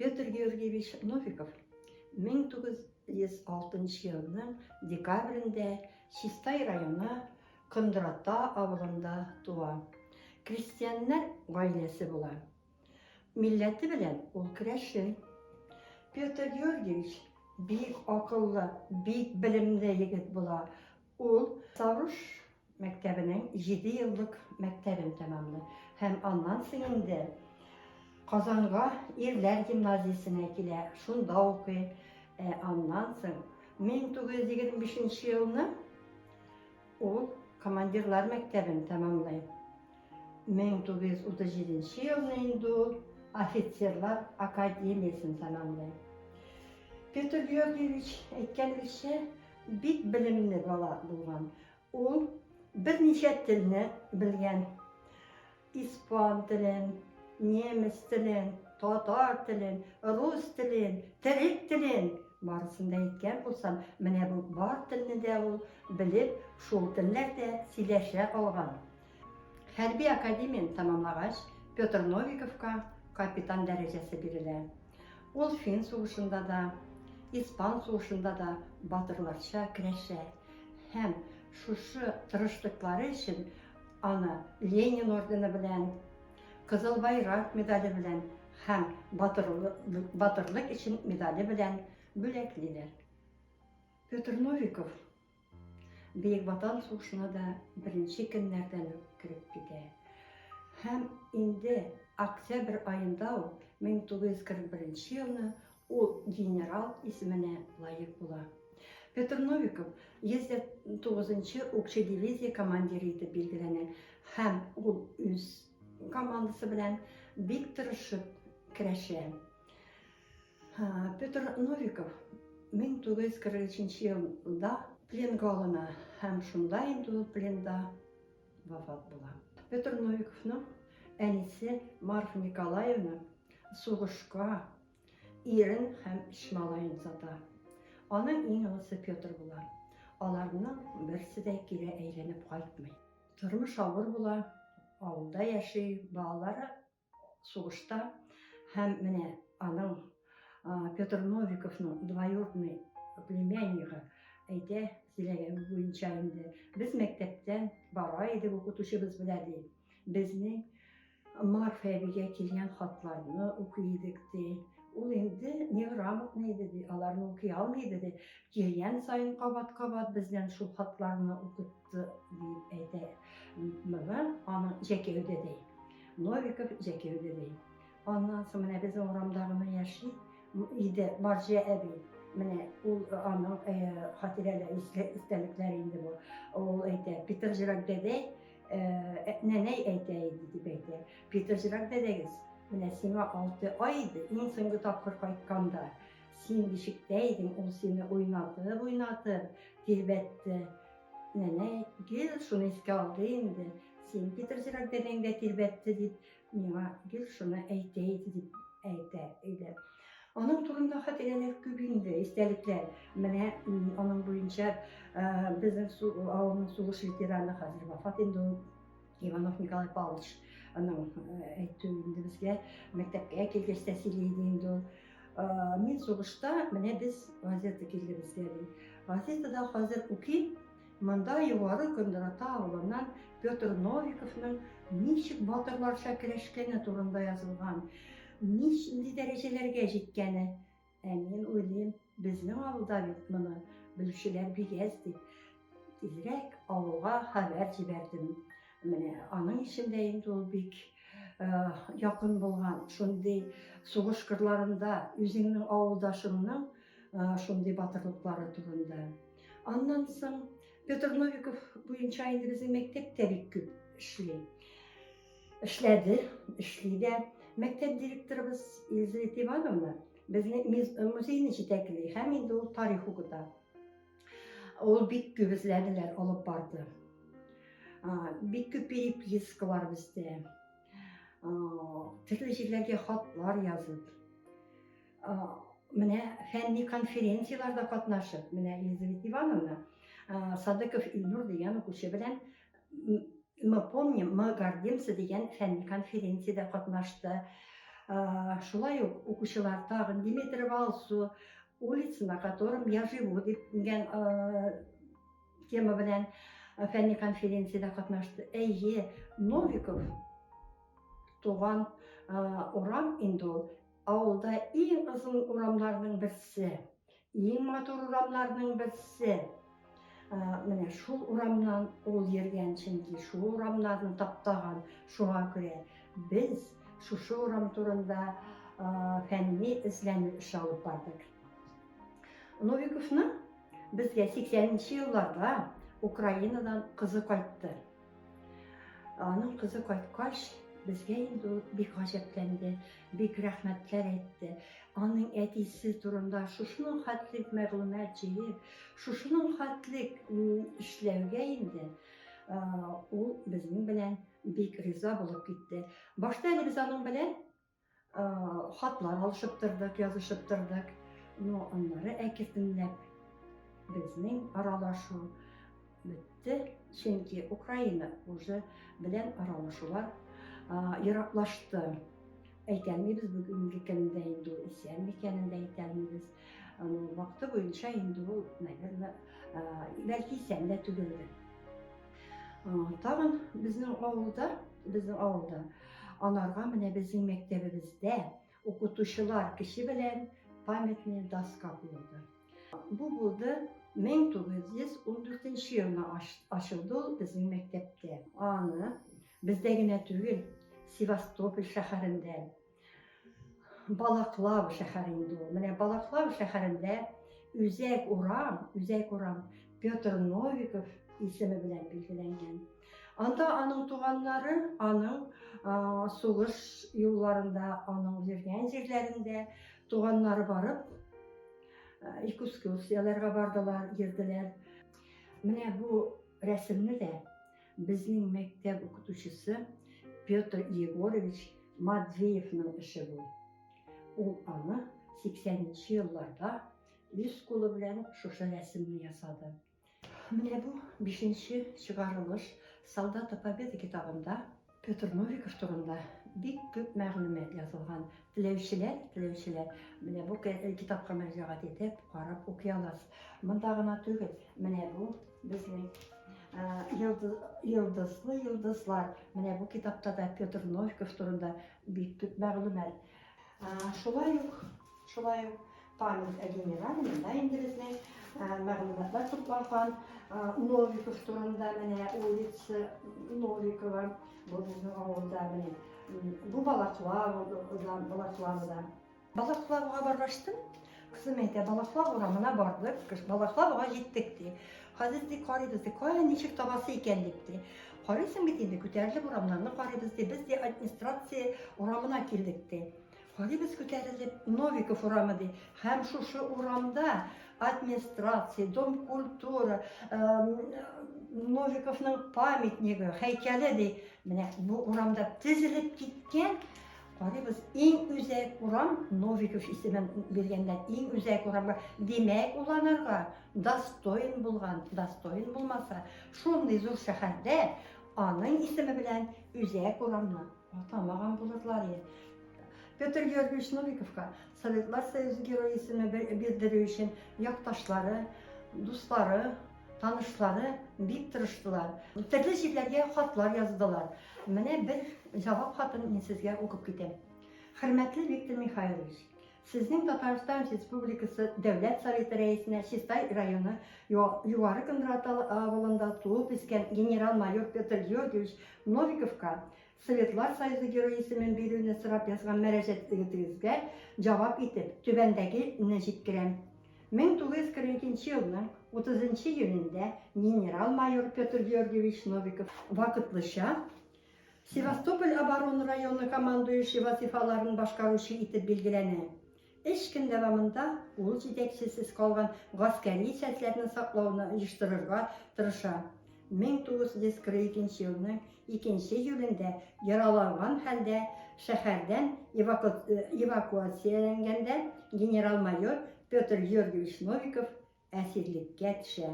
Петр Георгиевич Новиков 1906 жылының декабрінде Чистай районы Кындырата авылында туа. Крестьяннар гаиләсе була. Милләте белән ул көрәшче. Петр Георгиевич бик акыллы, бик белемле егет була. Ул Савруш мәктәбенең 7 еллык мәктәбен тәмамлый. Һәм аннан соң инде Казанга ирләр гимназиясенә килә. Шунда укый. Аннан соң 1925 елны ул командирлар мәктәбен тәмамлый. 1937 елны инде ул офицерлар академиясын тәмамлый. Петр Георгиевич әйткәнебезчә бик белемле бала булган. Ул берничә телне белгән. Испан телен, немец телен, татар телен, рус телен, төрек телен барысын да әйткән булсам, менә бу бар телне дә ул белеп, шул телләрдә сөйләшә алган. Хәрби академияны тәмамлагач, Петр Новиковка капитан дәрәҗәсе бирелә. Ул Фин сугышында да, Испан сугышында да батырларча көрәшә. Һәм шушы тырышлыклары өчен аны Ленин ордены белән, Кызыл байрак медале белән һәм батырлык өчен медале белән бүләклиләр. Петр Новиков Бөек Ватан сугышына да беренче көннәрдән кереп китә. Һәм инде октябрь айында 1941 елны ул генерал исеменә лаек була. Петр Новиков 109-нчы укчы дивизия командиры итеп билгеләнә. Һәм ул үз командасы белән бик тырышып көрәшә. Петр Новиков 1943 елда пленга алына һәм шунда инде ул пленда вафат була. Петр Новиковның әнисе Марфа Николаевна сугышка ирен һәм эш малаен сата. Аның иң олысы Петр була. Аларның берсе дә кире әйләнеп кайтмый. Тормыш авыр була, авылда яши, балалары сугышта. Һәм менә аның Петр Новиковның двоюродный племяннигы әйтә, сөйләгәне буенча инде без мәктәптән бара идек, укытучыбыз белән ди. Безнең Марфа әбигә килгән хатларны укый идек ди. Ул инде неграмотный иде ди, аларны укый алмый иде ди. Килгән сайын кабат-кабат бездән шул хатларны укытты дип әйтә. Моны аны Җәкәүдә ди. Новиков Җәкәүдә ди. Аннан соң менә безнең урамдагы яши иде Марҗа әби. Менә ул аның хатирәләре, истәлекләре инде бу. Ул әйтә, Питер Жирак дәдәй нәнәй әйтә иде дип әйтә. Питер Жирак дәдәгез менә сиңа 6 ай иде, иң соңгы тапкыр кайтканда. Син бишектә идең, ул сине уйнатып, тирбәтте. Нәнәй, гел шуны искә алды инде. Син Питер Жирак дәдәң дә тирбәтте дип, миңа гел шуны әйтә иде дип әйтә иде. Аның турында хатирәләр күп инде, истәлекләр. Менә аның буенча безнең авылның сугыш ветераны хәзер вафат инде Иванов Николай Павлович. Аның әйтүе инде безгә мәктәпкә килгәч тә сөйләйде инде. Мин сугышта менә без газета килде безгә. Газетада хәзер укый, монда югары Кындырата авылыннан Петр Новиковның ничек батырларча көрәшкәне турында язылган. Нинди дәрәҗәләргә җиткәне. Мин уйлыйм, безнең авылда бит моны белүчеләр бик әз дип, тизрәк авылга хәбәр җибәрдем. Менә аның ишендә инде ул бик якын булган. Шундый сугыш кырларында үзеңнең авылдашыңның шундый батырлыклары турында. Аннан соң Петр Новиков буенча инде безнең мәктәптә бик күп эшли дә. Мәктәп директорыбыз Елизавета Ивановна безнең музейны җитәкли һәм инде ул тарих укыта. Ул бик күп эзләнүләр алып барды. Бик күп перепискалар бездә. Төрле җирләргә хатлар язып. Менә фәнни конференцияларда катнашып, менә Елизавета Ивановна Садыков Илнур дигән укучы белән мы помним, мы гордимся дигән фәнни конференциядә катнашты. Шулай ук укучылар тагын Димитров Алсу, улица, на котором я живу, дигән тема белән фәнни конференциядә катнашты. Әйе, Новиков туган урам инде ул. Авылда иң озын урамларның берсе, иң матур урамларның берсе. Менә шул урамнан ул йөргән, чөнки шул урамнарны таптаган. Шуңа күрә без шушы урам турында фәнни эзләнү эше алып бардык. Новиковның безгә 80-нче елларда Украинадан кызы кайтты. Аның кызы кайткач, безгә инде бик гаҗәпләнде, бик рәхмәтләр әйтте. Аның әтисе турында шушының хәтлек мәгълүмат җыеп, шушының хәтлек эшләүгә инде ул безнең белән бик риза булып китте. Башта әле без аның белән хатлар алышып тордык, язышып тордык. Но аннары әкертенләп безнең аралашу бетте, чөнки Украина уже белән аралашулар ераклашты. Әйтәлмибез бүгенге көндә инде ул исән икәнен дә әйтәлмибез. Вакыты буенча инде ул, наверное, бәлки исән дә түгелдер. Тагын безнең авылда анарга менә безнең мәктәбебездә укытучылар кеше белән памятный доска куелды. Бу булды 1914 елда ачылды ул безнең мәктәптә. Аны бездә генә түгел, Севастополь шәһәрендә, Балаклава шәһәрендә, менә Балаклава шәһәрендә үзәк урам Петр Новиков исеме белән билгеләнгән. Анда аның туганнары, аның сугыш юлларында, аның йөргән җирләрендә туганнары барып, экскурсияларга бардылар, йөрделәр. Менә бу рәсемне дә безнең мәктәп укытучысы Петр Егорович Матвеевның эше бу. Ул аны 80-нче елларда үз кулы белән шушы рәсемне ясады. Менә бу 5-нче чыгарылыш Солдаты Победы китабында Петр Новиков турында бик күп мәгълүмат язылган. Теләүчеләр менә бу китапка мөрәҗәгать итеп карап укый аласыз. Монда гына түгел, менә бу безнең йылдызлар. Менә бу китапта да Петр Новиков турында бик күп мәгълүмат. Шулай ук память о генерале, да, инде безнең мәгълүматлар тупланган. Новиков турында менә улица Новикова, бу безнең авылда менә. Бу Балаклавада. Балаклавага баргаштым. Кызым әйтә, Балаклава урамына бардык, Балаклавага җиттек ди. Хәзер ди карыйбыз ди, кая ничек табасы икән дип ди. Карыйсың бит инде күтәрелеп урамнарны карыйбыз ди, без ди администрация урамына килдек ди. Карыйбыз күтәрелеп Новиков урамы ди. Һәм шушы урамда администрация, дом культура, Новиковның памятниги, һәйкәле ди. Менә бу урамда тезелеп киткән. Карыйбыз иң үзәк урам Новиков исемен биргәндән иң үзәк урам. Димәк, уланырга достоин булмаса, шундый зур шәһәрдә аның исеме белән үзәк урамны атамаган булырлар иде. Петр Георгиевич Новиковка Советлар Союзы герое исеме бирдерү өчен якташлары, дуслары, танышлары бик тырыштылар. Төрле җирләргә хатлар яздылар. Менә бер җавап хатын мин сезгә укып китәм. Хөрмәтле Виктор Михайлович, сезнең Татарстан Республикасы Дәүләт Советы рәисенә Чистай районы Югары Кондратов авылында туып үскән генерал-майор Петр Георгиевич Новиковка Советлар Союзы герое исемен бирүне сорап язган мөрәҗәгатегезгә җавап итеп, түбәндәгене җиткерәм. 1942 елның 30 июнендә генерал-майор Петр Георгиевич Новиков вакытлыча Севастополь оборона районы командующий вазифаларын башкаручы итеп билгеләнә. 3 көн дәвамында ул җитәкчесез калган гаскәри сәтләрне саклауны оештырырга тырыша. 1942 елның 2 июлендә яраланган хәлдә шәһәрдән эвакуацияләнгәндә генерал-майор Петр Георгиевич Новиков әсирлеккә төшә.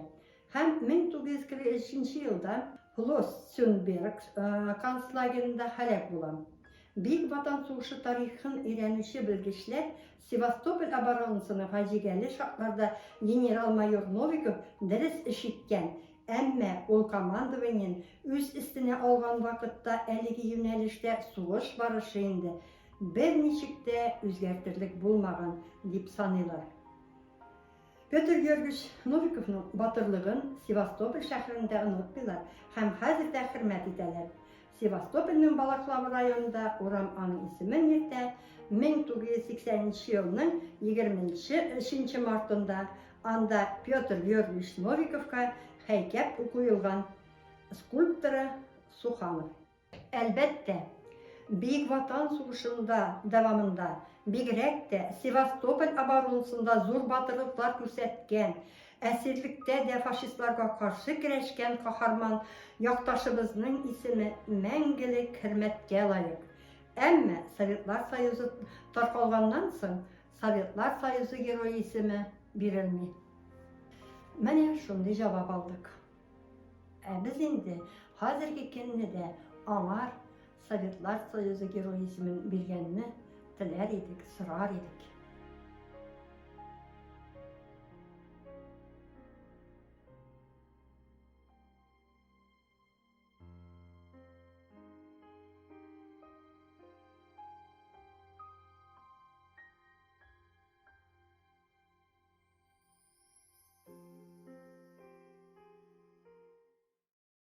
Һәм 1943 елда Флоссенберг концлагерында һәлак була. Büyük Vatan Soğuşu tarihini öğrenişi bilgiçler Sevastopol оборонасını facialı şartlarda General-Mayor Novikov ders işitken, emme ol komandavanın öz üstüne algan vakitte eligi yönelişte soğuş barışıydı. Bir neçikte özgertirlik bulmagan deyip sanıyorlar. Pötr Georgievich Novikov'un batırlığın Sevastopol şehrinde unuttular, hem hazırda hürmet edeler. Sevastopol'un Balaklava rayonunda oram anın ismin yette 1980 yılının 23 martında anda Pötr Georgievich Novikov'a heykep koyulgan skulptörü Sukhanov. Elbette Büyük Vatan Soğuşu'nda devamında bigrek de Sevastopol оборонасында zor batırlıklar göstergen, esirlikte de faşistlarga karşı güreşken kahraman yaktaşımızın ismi мәңгілік hürmetke layık. Әмма Sovetlar Soyuzu tarqalgandan soň Sovetlar Soyuzu Geroyi ismi verilmey. Mene şunday cevap aldık. Biz indi hazırki günde de anar Sovetlar Soyuzu Geroyi ismin bergenini tiler edik, sırar edik.